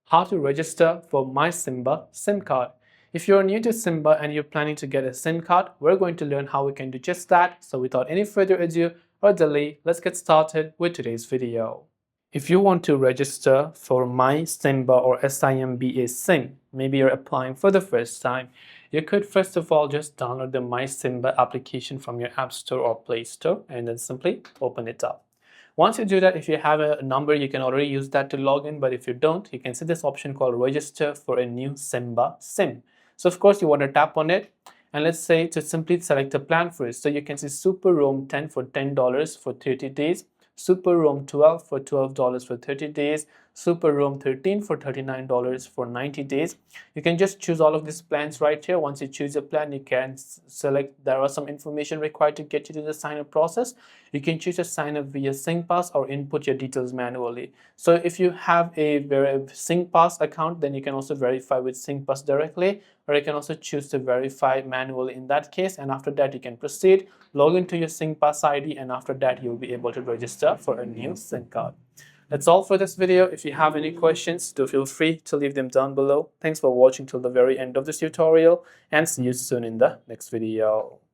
how to register for My Simba SIM card. If you're new to Simba and you're planning to get a SIM card, we're going to learn how we can do just that. So without any further ado or delay, let's get started with today's video. If you want to register for My Simba or SIMBA SIM, maybe you're applying for the first time, you could first of all just download the My Simba application from your App Store or Play Store and then simply open it up. Once you do that, if you have a number, you can already use that to log in, but if you don't, you can see this option called register for a new SIMBA SIM. So of course you want to tap on it, and let's say to simply select a plan first. So you can see SuperRoam 10 for $10 for 30 days, SuperRoam 12 for $12 for 30 days, SuperRoam 13 for $39 for 90 days. You can just choose all of these plans right here. Once you choose a plan, you can select, there are some information required to get you to the sign up process. You can choose to sign up via Singpass or input your details manually. So if you have a Singpass account, then you can also verify with Singpass directly, or you can also choose to verify manually in that case, and after that you can proceed, log into your Singpass ID, and after that you'll be able to register for a new SIM card. That's all for this video. If you have any questions, do feel free to leave them down below. Thanks for watching till the very end of this tutorial, and see you soon in the next video.